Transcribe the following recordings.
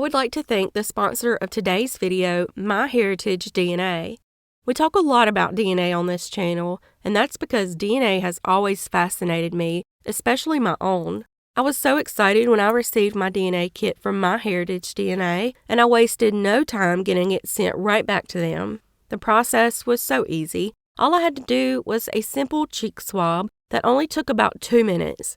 would like to thank the sponsor of today's video, MyHeritage DNA. We talk a lot about DNA on this channel, and that's because DNA has always fascinated me, especially my own. I was so excited when I received my DNA kit from MyHeritage DNA, and I wasted no time getting it sent right back to them. The process was so easy. All I had to do was a simple cheek swab that only took about 2 minutes.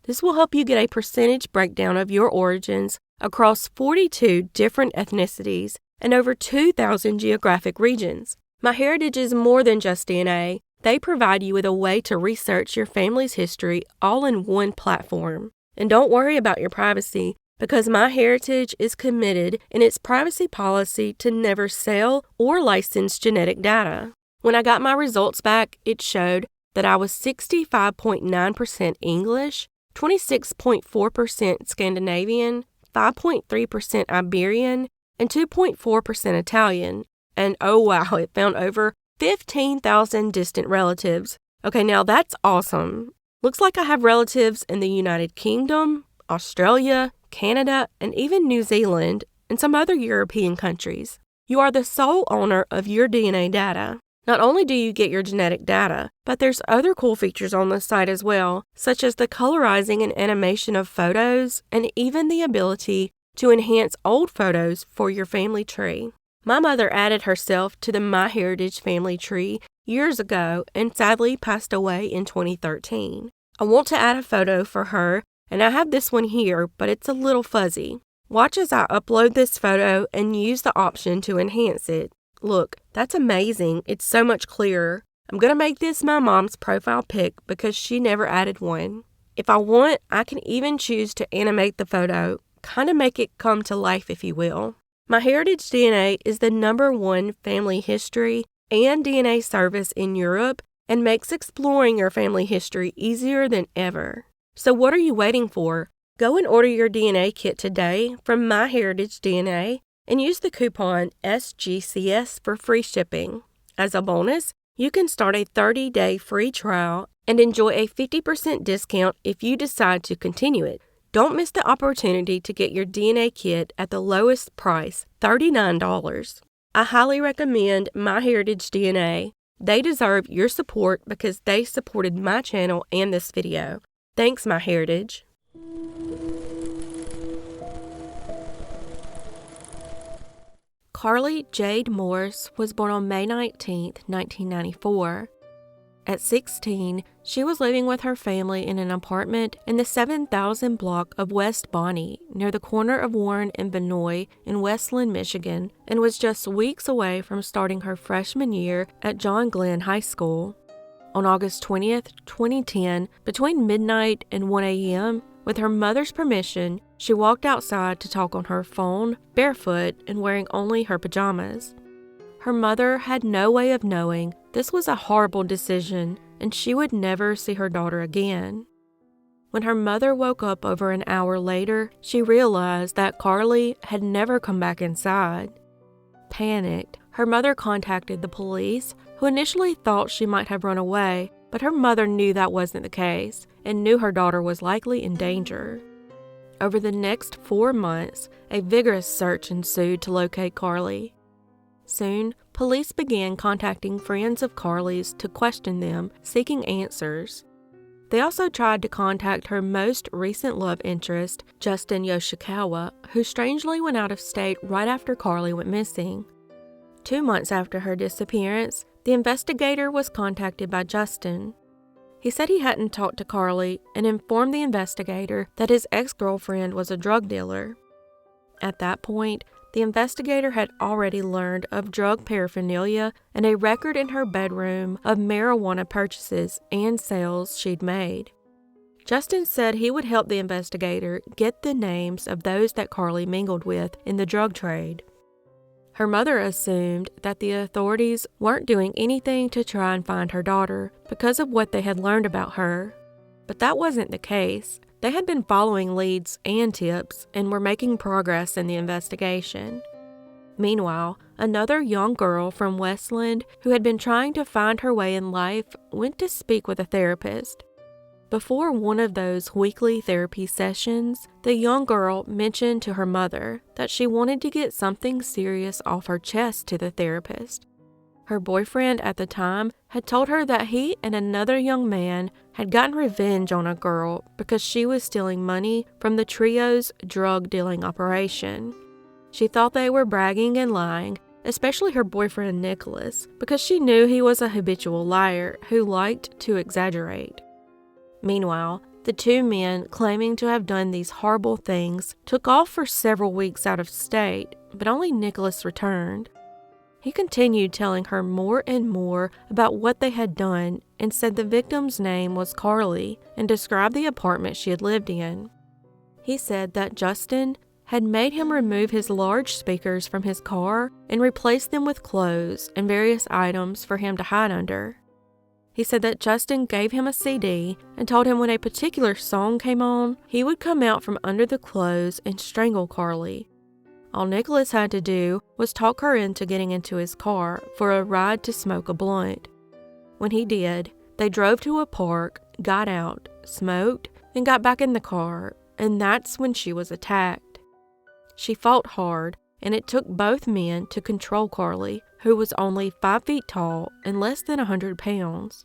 This will help you get a percentage breakdown of your origins across 42 different ethnicities and over 2,000 geographic regions. MyHeritage is more than just DNA. They provide you with a way to research your family's history all in one platform. And don't worry about your privacy, because MyHeritage is committed in its privacy policy to never sell or license genetic data. When I got my results back, it showed that I was 65.9% English, 26.4% Scandinavian, 5.3% Iberian, and 2.4% Italian. And oh wow, it found over 15,000 distant relatives. Okay, now that's awesome. Looks like I have relatives in the United Kingdom, Australia, Canada, and even New Zealand, and some other European countries. You are the sole owner of your DNA data. Not only do you get your genetic data, but there's other cool features on the site as well, such as the colorizing and animation of photos, and even the ability to enhance old photos for your family tree. My mother added herself to the MyHeritage family tree years ago and sadly passed away in 2013. I want to add a photo for her, and I have this one here, but it's a little fuzzy. Watch as I upload this photo and use the option to enhance it. Look, that's amazing. It's so much clearer. I'm going to make this my mom's profile pic because she never added one. If I want, I can even choose to animate the photo, kind of make it come to life, if you will. MyHeritage DNA is the #1 family history and DNA service in Europe and makes exploring your family history easier than ever. So what are you waiting for? Go and order your DNA kit today from MyHeritage DNA and use the coupon SGCS for free shipping. As a bonus, you can start a 30-day free trial and enjoy a 50% discount if you decide to continue it. Don't miss the opportunity to get your DNA kit at the lowest price, $39. I highly recommend MyHeritage DNA. They deserve your support because they supported my channel and this video. Thanks, MyHeritage. Carlee Jade Morse was born on May 19, 1994. At 16, she was living with her family in an apartment in the 7000 block of West Bonnie, near the corner of Warren and Vinoy in Westland, Michigan, and was just weeks away from starting her freshman year at John Glenn High School. On August 20th, 2010, between midnight and 1 a.m., with her mother's permission, she walked outside to talk on her phone, barefoot and wearing only her pajamas. Her mother had no way of knowing this was a horrible decision and she would never see her daughter again. When her mother woke up over an hour later, she realized that Carlee had never come back inside. Panicked, her mother contacted the police, who initially thought she might have run away, but her mother knew that wasn't the case and knew her daughter was likely in danger. Over the next 4 months, a vigorous search ensued to locate Carlee. Soon, police began contacting friends of Carlee's to question them, seeking answers. They also tried to contact her most recent love interest, Justin Yoshikawa, who strangely went out of state right after Carlee went missing. 2 months after her disappearance, the investigator was contacted by Justin. He said he hadn't talked to Carlee and informed the investigator that his ex-girlfriend was a drug dealer. At that point, the investigator had already learned of drug paraphernalia and a record in her bedroom of marijuana purchases and sales she'd made. Justin said he would help the investigator get the names of those that Carlee mingled with in the drug trade. Her mother assumed that the authorities weren't doing anything to try and find her daughter because of what they had learned about her. But that wasn't the case. They had been following leads and tips and were making progress in the investigation. Meanwhile, another young girl from Westland who had been trying to find her way in life went to speak with a therapist. Before one of those weekly therapy sessions, the young girl mentioned to her mother that she wanted to get something serious off her chest to the therapist. Her boyfriend at the time had told her that he and another young man had gotten revenge on a girl because she was stealing money from the trio's drug dealing operation. She thought they were bragging and lying, especially her boyfriend Nicholas, because she knew he was a habitual liar who liked to exaggerate. Meanwhile, the two men claiming to have done these horrible things took off for several weeks out of state, but only Nicholas returned. He continued telling her more and more about what they had done and said the victim's name was Carlee and described the apartment she had lived in. He said that Justin had made him remove his large speakers from his car and replace them with clothes and various items for him to hide under. He said that Justin gave him a CD and told him when a particular song came on, he would come out from under the clothes and strangle Carlee. All Nicholas had to do was talk her into getting into his car for a ride to smoke a blunt. When he did, they drove to a park, got out, smoked, and got back in the car, and that's when she was attacked. She fought hard, and it took both men to control Carlee, who was only 5 feet tall and less than 100 pounds.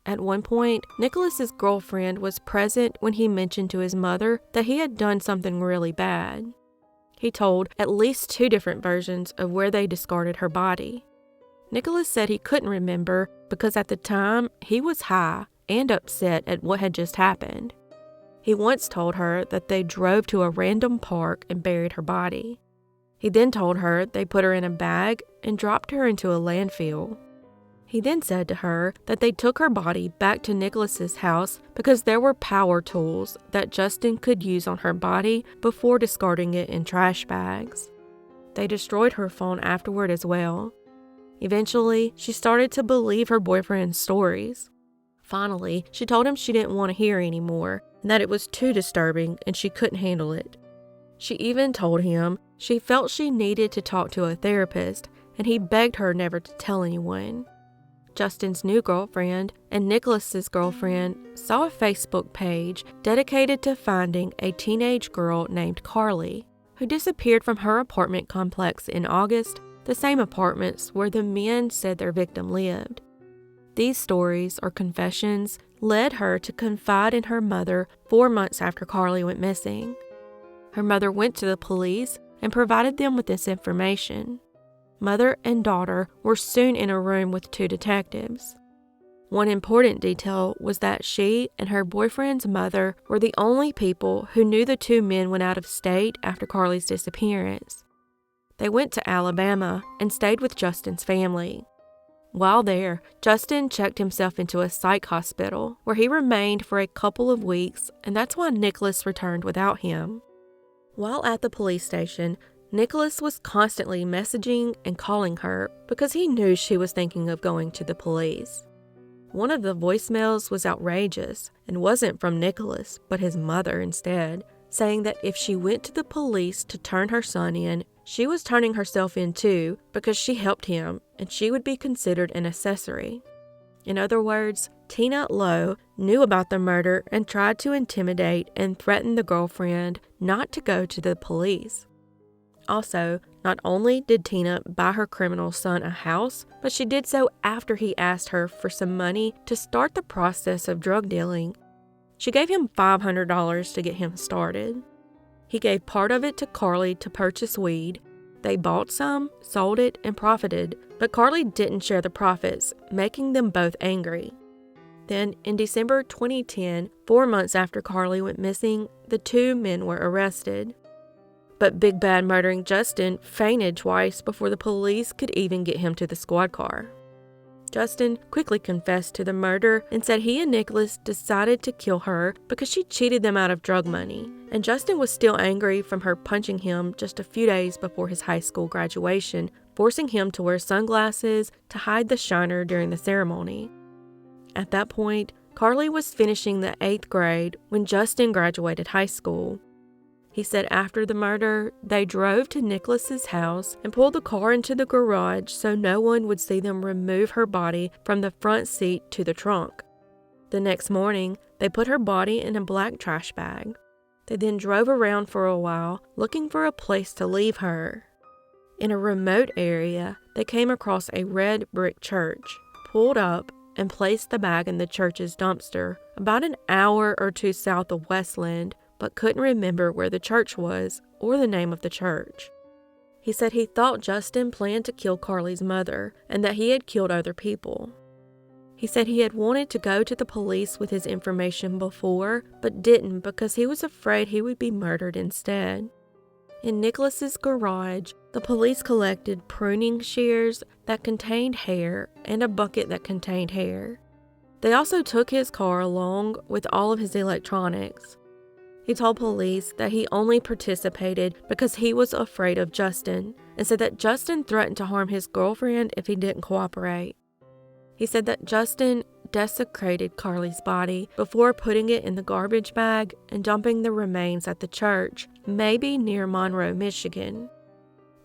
At one point, Nicholas's girlfriend was present when he mentioned to his mother that he had done something really bad. He told at least 2 different versions of where they discarded her body. Nicholas said he couldn't remember because at the time he was high and upset at what had just happened. He once told her that they drove to a random park and buried her body. He then told her they put her in a bag and dropped her into a landfill. He then said to her that they took her body back to Nicholas's house because there were power tools that Justin could use on her body before discarding it in trash bags. They destroyed her phone afterward as well. Eventually, she started to believe her boyfriend's stories. Finally, she told him she didn't want to hear anymore and that it was too disturbing and she couldn't handle it. She even told him she felt she needed to talk to a therapist, and he begged her never to tell anyone. Justin's new girlfriend and Nicholas's girlfriend saw a Facebook page dedicated to finding a teenage girl named Carlee, who disappeared from her apartment complex in August, the same apartments where the men said their victim lived. These stories, or confessions, led her to confide in her mother 4 months after Carlee went missing. Her mother went to the police and provided them with this information. Mother and daughter were soon in a room with 2 detectives. One important detail was that she and her boyfriend's mother were the only people who knew the 2 men went out of state after Carlee's disappearance. They went to Alabama and stayed with Justin's family. While there, Justin checked himself into a psych hospital where he remained for a couple of weeks, and that's why Nicholas returned without him. While at the police station, Nicholas was constantly messaging and calling her because he knew she was thinking of going to the police. One of the voicemails was outrageous and wasn't from Nicholas, but his mother instead, saying that if she went to the police to turn her son in, she was turning herself in too because she helped him and she would be considered an accessory. In other words, Tina Lowe knew about the murder and tried to intimidate and threaten the girlfriend not to go to the police. Also, not only did Tina buy her criminal son a house, but she did so after he asked her for some money to start the process of drug dealing. She gave him $500 to get him started. He gave part of it to Carlee to purchase weed. They bought some, sold it, and profited, but Carlee didn't share the profits, making them both angry. Then, in December 2010, 4 months after Carlee went missing, the 2 men were arrested. But Big Bad Murdering Justin fainted twice before the police could even get him to the squad car. Justin quickly confessed to the murder and said he and Nicholas decided to kill her because she cheated them out of drug money, and Justin was still angry from her punching him just a few days before his high school graduation, forcing him to wear sunglasses to hide the shiner during the ceremony. At that point, Carlee was finishing the 8th grade when Justin graduated high school. He said after the murder, they drove to Nicholas's house and pulled the car into the garage so no one would see them remove her body from the front seat to the trunk. The next morning, they put her body in a black trash bag. They then drove around for a while looking for a place to leave her. In a remote area, they came across a red brick church, pulled up, and placed the bag in the church's dumpster about an hour or two south of Westland, but couldn't remember where the church was or the name of the church. He said he thought Justin planned to kill Carlee's mother and that he had killed other people. He said he had wanted to go to the police with his information before, but didn't because he was afraid he would be murdered instead. In Nicholas's garage, the police collected pruning shears that contained hair and a bucket that contained hair. They also took his car along with all of his electronics. He told police that he only participated because he was afraid of Justin and said that Justin threatened to harm his girlfriend if he didn't cooperate. He said that Justin desecrated Carlee's body before putting it in the garbage bag and dumping the remains at the church, maybe near Monroe, Michigan.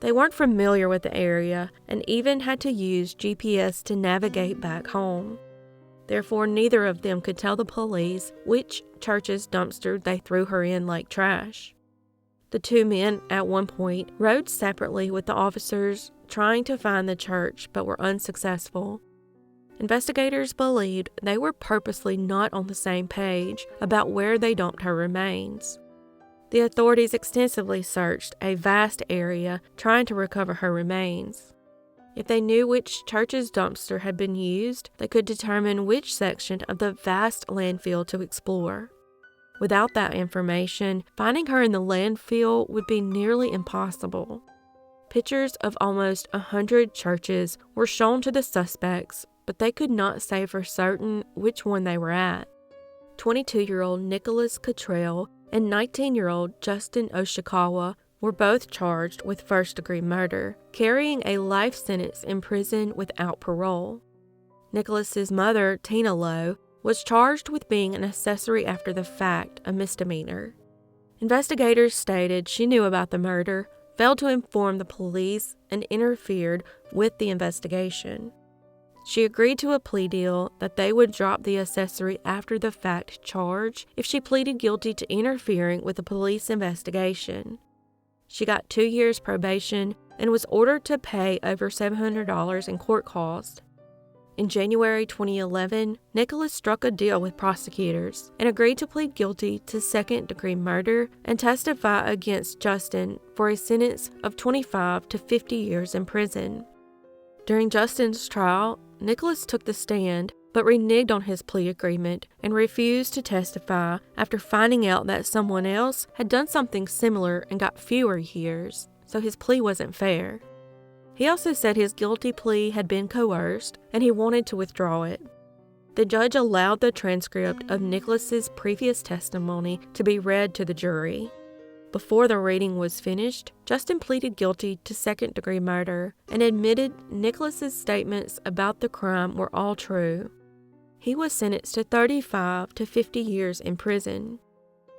They weren't familiar with the area and even had to use GPS to navigate back home. Therefore, neither of them could tell the police which church's dumpster they threw her in like trash. The two men, at one point, rode separately with the officers trying to find the church but were unsuccessful. Investigators believed they were purposely not on the same page about where they dumped her remains. The authorities extensively searched a vast area trying to recover her remains. If they knew which church's dumpster had been used, they could determine which section of the vast landfill to explore. Without that information, finding her in the landfill would be nearly impossible. Pictures of almost 100 churches were shown to the suspects, but they could not say for certain which one they were at. 22-year-old Nicholas Cottrell and 19-year-old Justin Oshikawa were both charged with first-degree murder, carrying a life sentence in prison without parole. Nicholas's mother, Tina Lowe, was charged with being an accessory after the fact, a misdemeanor. Investigators stated she knew about the murder, failed to inform the police, and interfered with the investigation. She agreed to a plea deal that they would drop the accessory after the fact charge if she pleaded guilty to interfering with the police investigation. She got 2 years probation and was ordered to pay over $700 in court costs. In January 2011, Nicholas struck a deal with prosecutors and agreed to plead guilty to second-degree murder and testify against Justin for a sentence of 25 to 50 years in prison. During Justin's trial, Nicholas took the stand but reneged on his plea agreement and refused to testify after finding out that someone else had done something similar and got fewer years, so his plea wasn't fair. He also said his guilty plea had been coerced and he wanted to withdraw it. The judge allowed the transcript of Nicholas's previous testimony to be read to the jury. Before the reading was finished, Justin pleaded guilty to second-degree murder and admitted Nicholas's statements about the crime were all true. He was sentenced to 35 to 50 years in prison.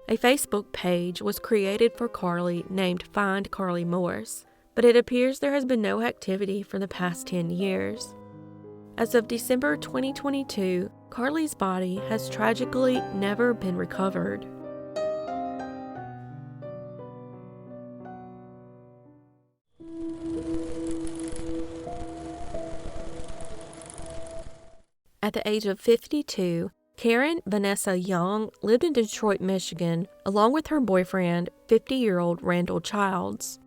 A Facebook page was created for Carlee named Find Carlee Morse, but it appears there has been no activity for the past 10 years. As of December 2022, Carlee's body has tragically never been recovered. At the age of 52, Karen Vanessa Young lived in Detroit, Michigan, along with her boyfriend, 50-year-old Randall Childs.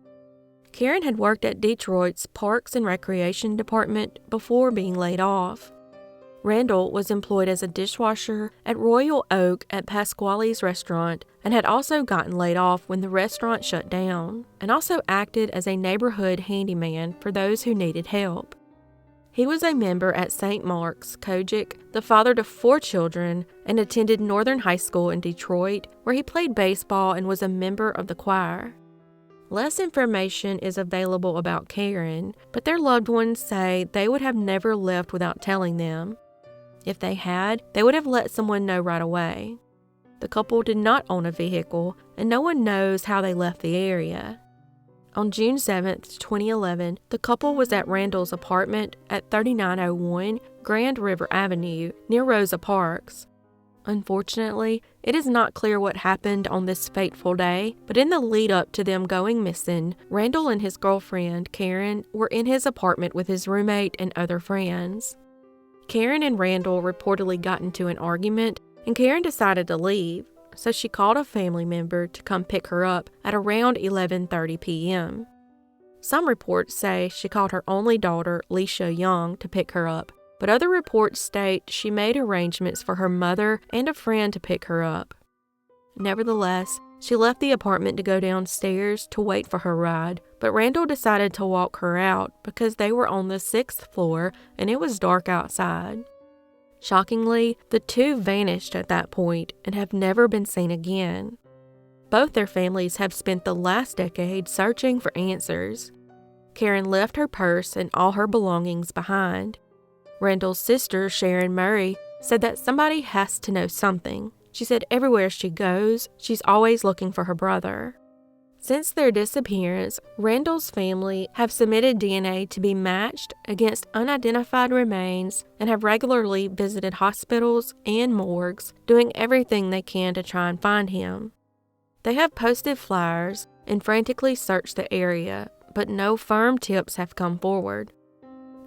Karen had worked at Detroit's Parks and Recreation Department before being laid off. Randall was employed as a dishwasher at Royal Oak at Pasquale's restaurant and had also gotten laid off when the restaurant shut down, and also acted as a neighborhood handyman for those who needed help. He was a member at St. Mark's, Kojic, the father to 4 children, and attended Northern High School in Detroit, where he played baseball and was a member of the choir. Less information is available about Karen, but their loved ones say they would have never left without telling them. If they had, they would have let someone know right away. The couple did not own a vehicle, and no one knows how they left the area. On June 7, 2011, the couple was at Randall's apartment at 3901 Grand River Avenue near Rosa Parks. Unfortunately, it is not clear what happened on this fateful day, but in the lead up to them going missing, Randall and his girlfriend, Karen, were in his apartment with his roommate and other friends. Karen and Randall reportedly got into an argument, and Karen decided to leave, so she called a family member to come pick her up at around 11:30 p.m. Some reports say she called her only daughter, Leisha Young, to pick her up, but other reports state she made arrangements for her mother and a friend to pick her up. Nevertheless, she left the apartment to go downstairs to wait for her ride, but Randall decided to walk her out because they were on the 6th floor and it was dark outside. Shockingly, the two vanished at that point and have never been seen again. Both their families have spent the last decade searching for answers. Karen left her purse and all her belongings behind. Randall's sister, Sharon Murray, said that somebody has to know something. She said everywhere she goes, she's always looking for her brother. Since their disappearance, Randall's family have submitted DNA to be matched against unidentified remains and have regularly visited hospitals and morgues, doing everything they can to try and find him. They have posted flyers and frantically searched the area, but no firm tips have come forward.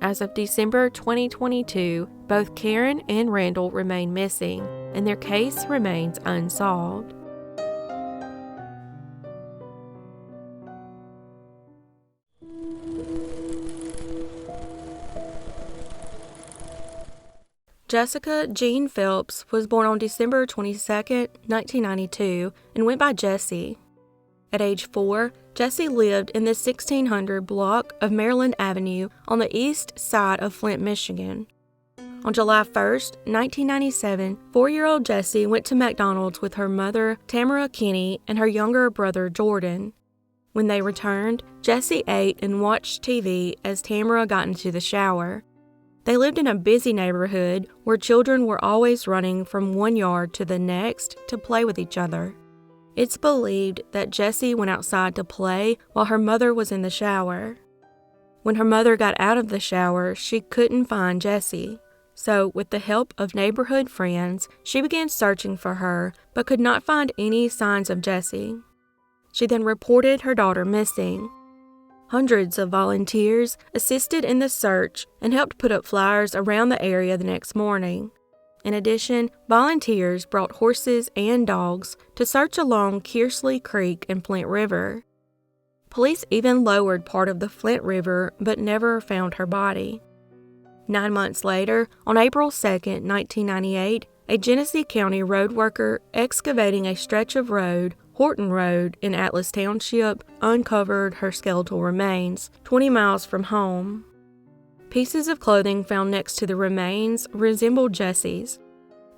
As of December 2022, both Karen and Randall remain missing, and their case remains unsolved. Jessica Jean Phelps was born on December 22, 1992, and went by Jessie. At age 4, Jessie lived in the 1600 block of Maryland Avenue on the east side of Flint, Michigan. On July 1, 1997, 4-year-old Jessie went to McDonald's with her mother, Tamara Kinney, and her younger brother, Jordan. When they returned, Jessie ate and watched TV as Tamara got into the shower. They lived in a busy neighborhood where children were always running from one yard to the next to play with each other. It's believed that Jessie went outside to play while her mother was in the shower. When her mother got out of the shower, she couldn't find Jessie. So, with the help of neighborhood friends, she began searching for her, but could not find any signs of Jessie. She then reported her daughter missing. Hundreds of volunteers assisted in the search and helped put up flyers around the area the next morning. In addition, volunteers brought horses and dogs to search along Kearsley Creek and Flint River. Police even lowered part of the Flint River but never found her body. 9 months later, on April 2, 1998, a Genesee County road worker excavating a stretch of road, Horton Road in Atlas Township, uncovered her skeletal remains 20 miles from home. Pieces of clothing found next to the remains resembled Jessie's.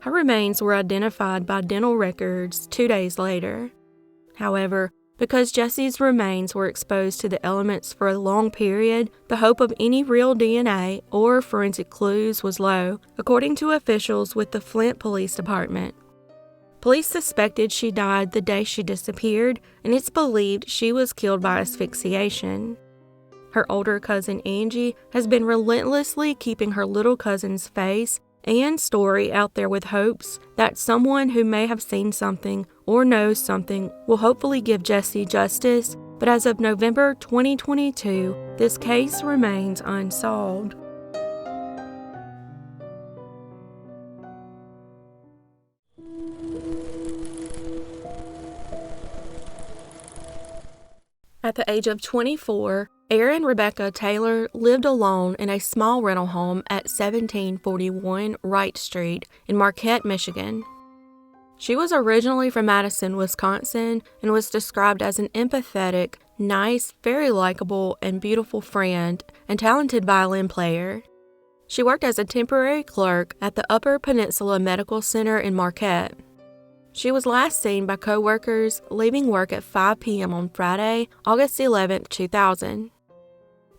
Her remains were identified by dental records 2 days later. However, because Jessie's remains were exposed to the elements for a long period, the hope of any real DNA or forensic clues was low, according to officials with the Flint Police Department. Police suspected she died the day she disappeared, and it's believed she was killed by asphyxiation. Her older cousin Angie has been relentlessly keeping her little cousin's face and story out there with hopes that someone who may have seen something or knows something will hopefully give Jessie justice, but as of November 2022, this case remains unsolved. At the age of 24, Erin Rebecca Taylor lived alone in a small rental home at 1741 Wright Street in Marquette, Michigan. She was originally from Madison, Wisconsin, and was described as an empathetic, nice, very likable, and beautiful friend and talented violin player. She worked as a temporary clerk at the Upper Peninsula Medical Center in Marquette. She was last seen by co-workers leaving work at 5 p.m. on Friday, August 11, 2000.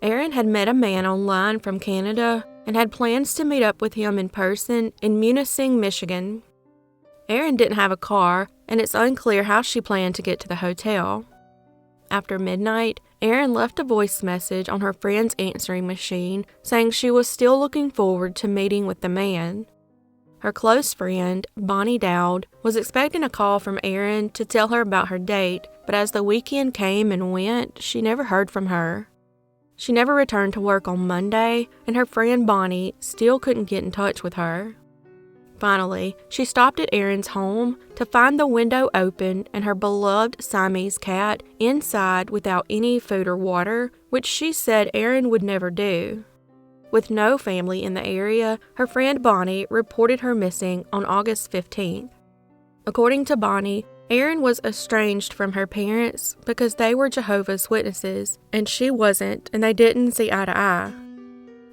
Erin had met a man online from Canada and had plans to meet up with him in person in Munising, Michigan. Erin didn't have a car, and it's unclear how she planned to get to the hotel. After midnight, Erin left a voice message on her friend's answering machine saying she was still looking forward to meeting with the man. Her close friend, Bonnie Dowd, was expecting a call from Erin to tell her about her date, but as the weekend came and went, she never heard from her. She never returned to work on Monday, and her friend Bonnie still couldn't get in touch with her. Finally, she stopped at Erin's home to find the window open and her beloved Siamese cat inside without any food or water, which she said Erin would never do. With no family in the area, her friend Bonnie reported her missing on August 15th. According to Bonnie, Erin was estranged from her parents because they were Jehovah's Witnesses, and she wasn't, and they didn't see eye to eye.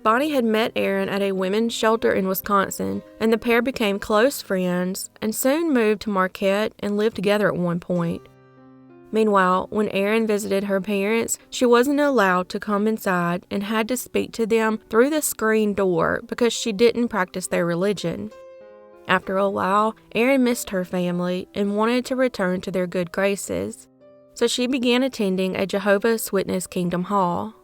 Bonnie had met Erin at a women's shelter in Wisconsin, and the pair became close friends and soon moved to Marquette and lived together at one point. Meanwhile, when Erin visited her parents, she wasn't allowed to come inside and had to speak to them through the screen door because she didn't practice their religion. After a while, Erin missed her family and wanted to return to their good graces, so she began attending a Jehovah's Witness Kingdom Hall.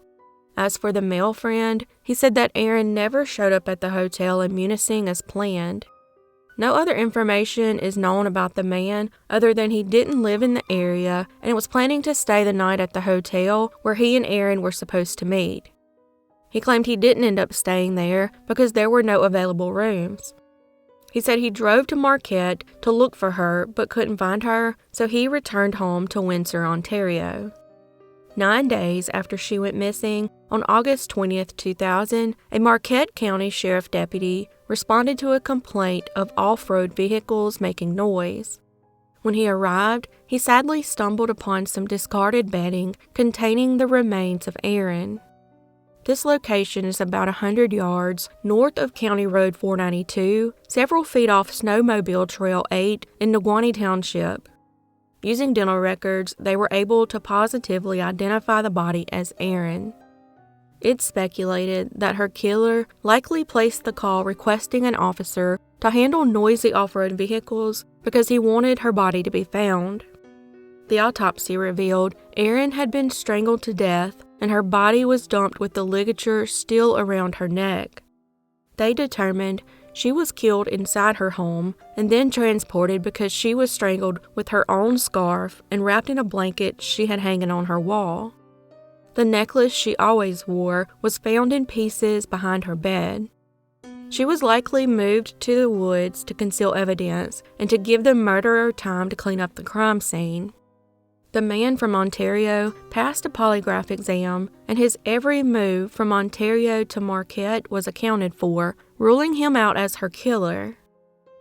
As for the male friend, he said that Erin never showed up at the hotel in Munising as planned. No other information is known about the man other than he didn't live in the area and was planning to stay the night at the hotel where he and Erin were supposed to meet. He claimed he didn't end up staying there because there were no available rooms. He said he drove to Marquette to look for her but couldn't find her, so he returned home to Windsor, Ontario. 9 days after she went missing, on August 20th, 2000, a Marquette County Sheriff deputy responded to a complaint of off-road vehicles making noise. When he arrived, he sadly stumbled upon some discarded bedding containing the remains of Erin. This location is about 100 yards north of County Road 492, several feet off Snowmobile Trail 8 in Nagwani Township. Using dental records, they were able to positively identify the body as Erin. It's speculated that her killer likely placed the call requesting an officer to handle noisy off-road vehicles because he wanted her body to be found. The autopsy revealed Erin had been strangled to death and her body was dumped with the ligature still around her neck. They determined she was killed inside her home and then transported because she was strangled with her own scarf and wrapped in a blanket she had hanging on her wall. The necklace she always wore was found in pieces behind her bed. She was likely moved to the woods to conceal evidence and to give the murderer time to clean up the crime scene. The man from Ontario passed a polygraph exam, and his every move from Ontario to Marquette was accounted for, ruling him out as her killer.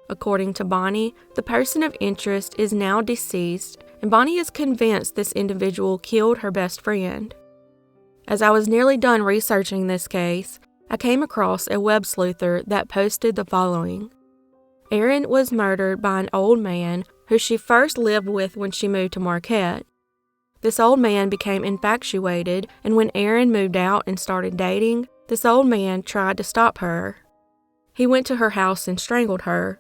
According to Bonnie, the person of interest is now deceased, and Bonnie is convinced this individual killed her best friend. As I was nearly done researching this case, I came across a web sleuther that posted the following. Erin was murdered by an old man who she first lived with when she moved to Marquette. This old man became infatuated, and when Erin moved out and started dating, this old man tried to stop her. He went to her house and strangled her.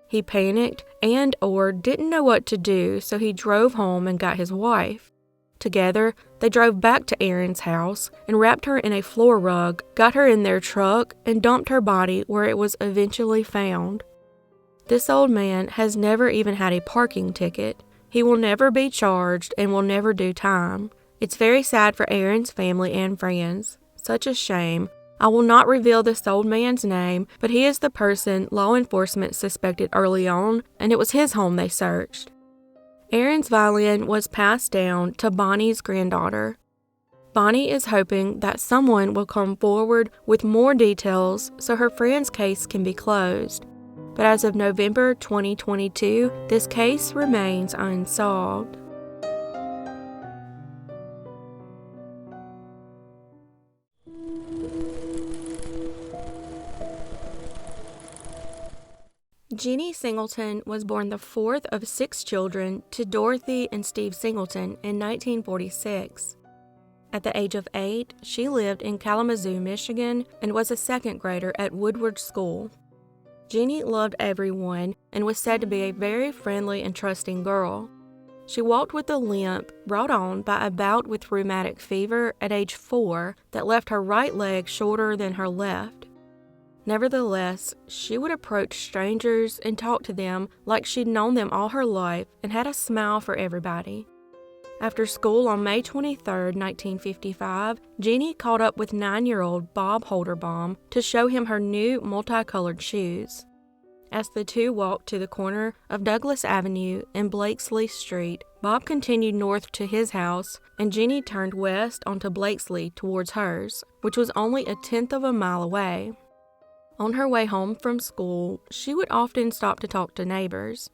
He panicked and/or didn't know what to do, so he drove home and got his wife. Together, they drove back to Erin's house and wrapped her in a floor rug, got her in their truck, and dumped her body where it was eventually found. This old man has never even had a parking ticket. He will never be charged and will never do time. It's very sad for Erin's family and friends. Such a shame. I will not reveal this old man's name, but he is the person law enforcement suspected early on, and it was his home they searched. Erin's violin was passed down to Bonnie's granddaughter. Bonnie is hoping that someone will come forward with more details so her friend's case can be closed. But as of November 2022, this case remains unsolved. Jeannie Singleton was born the fourth of 6 children to Dorothy and Steve Singleton in 1946. At the age of 8, she lived in Kalamazoo, Michigan, and was a second grader at Woodward School. Jeannie loved everyone and was said to be a very friendly and trusting girl. She walked with a limp brought on by a bout with rheumatic fever at age 4 that left her right leg shorter than her left. Nevertheless, she would approach strangers and talk to them like she'd known them all her life and had a smile for everybody. After school on May 23, 1955, Jeannie caught up with 9-year-old Bob Holderbaum to show him her new multicolored shoes. As the two walked to the corner of Douglas Avenue and Blakesley Street, Bob continued north to his house, and Jeannie turned west onto Blakesley towards hers, which was only a tenth of a mile away. On her way home from school, she would often stop to talk to neighbors.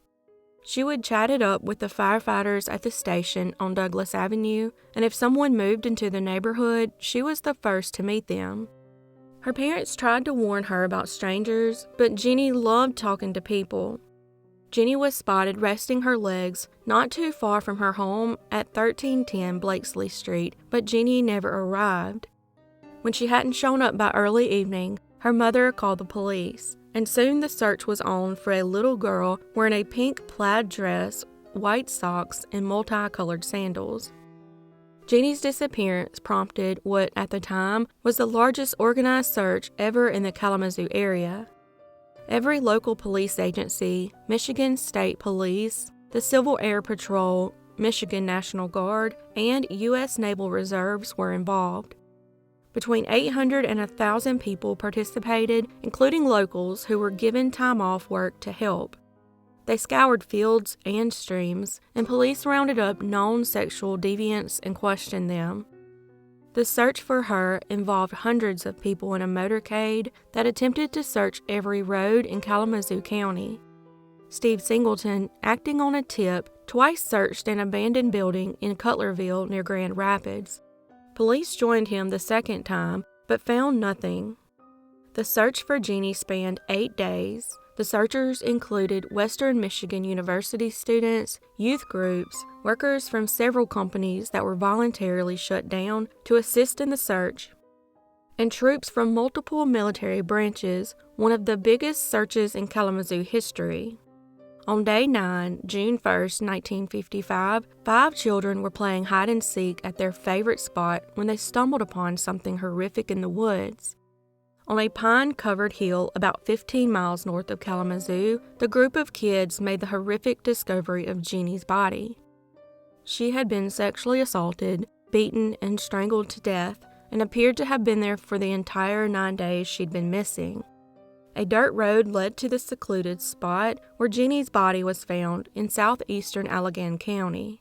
She would chat it up with the firefighters at the station on Douglas Avenue, and if someone moved into the neighborhood, she was the first to meet them. Her parents tried to warn her about strangers, but Jeannie loved talking to people. Jeannie was spotted resting her legs not too far from her home at 1310 Blakesley Street, but Jeannie never arrived. When she hadn't shown up by early evening, her mother called the police, and soon the search was on for a little girl wearing a pink plaid dress, white socks, and multicolored sandals. Jeannie's disappearance prompted what, at the time, was the largest organized search ever in the Kalamazoo area. Every local police agency, Michigan State Police, the Civil Air Patrol, Michigan National Guard, and U.S. Naval Reserves were involved. Between 800 and 1,000 people participated, including locals who were given time off work to help. They scoured fields and streams, and police rounded up known sexual deviants and questioned them. The search for her involved hundreds of people in a motorcade that attempted to search every road in Kalamazoo County. Steve Singleton, acting on a tip, twice searched an abandoned building in Cutlerville near Grand Rapids. Police joined him the second time, but found nothing. The search for Jeannie spanned 8 days. The searchers included Western Michigan University students, youth groups, workers from several companies that were voluntarily shut down to assist in the search, and troops from multiple military branches, one of the biggest searches in Kalamazoo history. On day 9, June 1, 1955, 5 children were playing hide-and-seek at their favorite spot when they stumbled upon something horrific in the woods. On a pine-covered hill about 15 miles north of Kalamazoo, the group of kids made the horrific discovery of Jeannie's body. She had been sexually assaulted, beaten, and strangled to death, and appeared to have been there for the entire 9 days she'd been missing. A dirt road led to the secluded spot where Jeannie's body was found in southeastern Allegan County.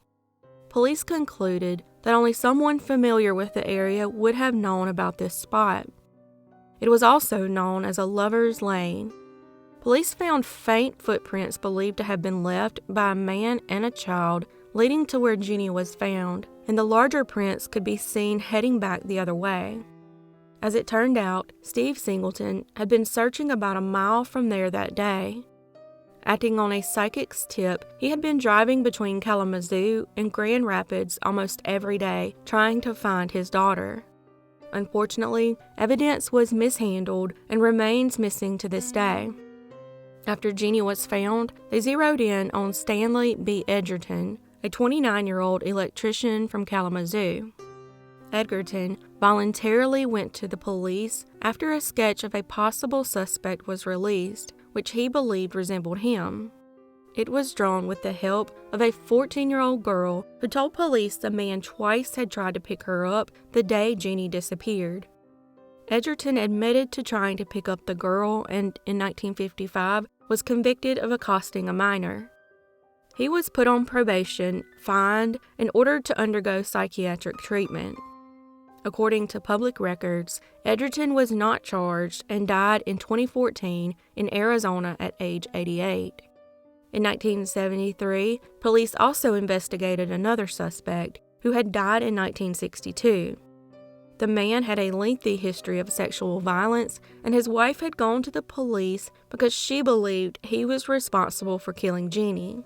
Police concluded that only someone familiar with the area would have known about this spot. It was also known as a lover's lane. Police found faint footprints believed to have been left by a man and a child leading to where Jeannie was found, and the larger prints could be seen heading back the other way. As it turned out, Steve Singleton had been searching about a mile from there that day. Acting on a psychic's tip, he had been driving between Kalamazoo and Grand Rapids almost every day, trying to find his daughter. Unfortunately, evidence was mishandled and remains missing to this day. After Jeannie was found, they zeroed in on Stanley B. Edgerton, a 29-year-old electrician from Kalamazoo. Edgerton voluntarily went to the police after a sketch of a possible suspect was released, which he believed resembled him. It was drawn with the help of a 14-year-old girl who told police the man twice had tried to pick her up the day Jeannie disappeared. Edgerton admitted to trying to pick up the girl and, in 1955, was convicted of accosting a minor. He was put on probation, fined, and ordered to undergo psychiatric treatment. According to public records, Edgerton was not charged and died in 2014 in Arizona at age 88. In 1973, police also investigated another suspect who had died in 1962. The man had a lengthy history of sexual violence, and his wife had gone to the police because she believed he was responsible for killing Jeannie.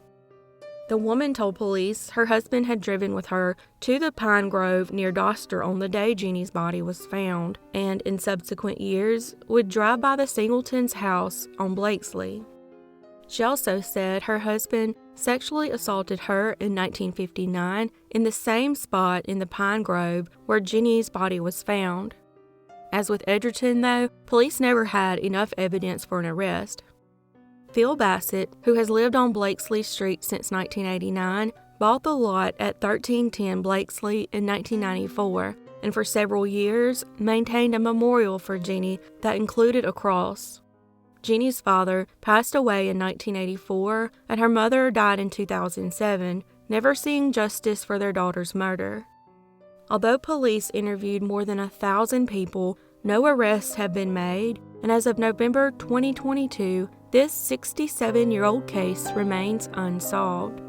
The woman told police her husband had driven with her to the pine grove near Doster on the day Jeannie's body was found, and in subsequent years would drive by the Singletons' house on Blakesley. She also said her husband sexually assaulted her in 1959 in the same spot in the pine grove where Jeannie's body was found. As with Edgerton, though, police never had enough evidence for an arrest. Phil Bassett, who has lived on Blakesley Street since 1989, bought the lot at 1310 Blakesley in 1994, and for several years maintained a memorial for Jeannie that included a cross. Jeannie's father passed away in 1984, and her mother died in 2007, never seeing justice for their daughter's murder. Although police interviewed more than 1,000 people, no arrests have been made, and as of November 2022, this 67-year-old case remains unsolved.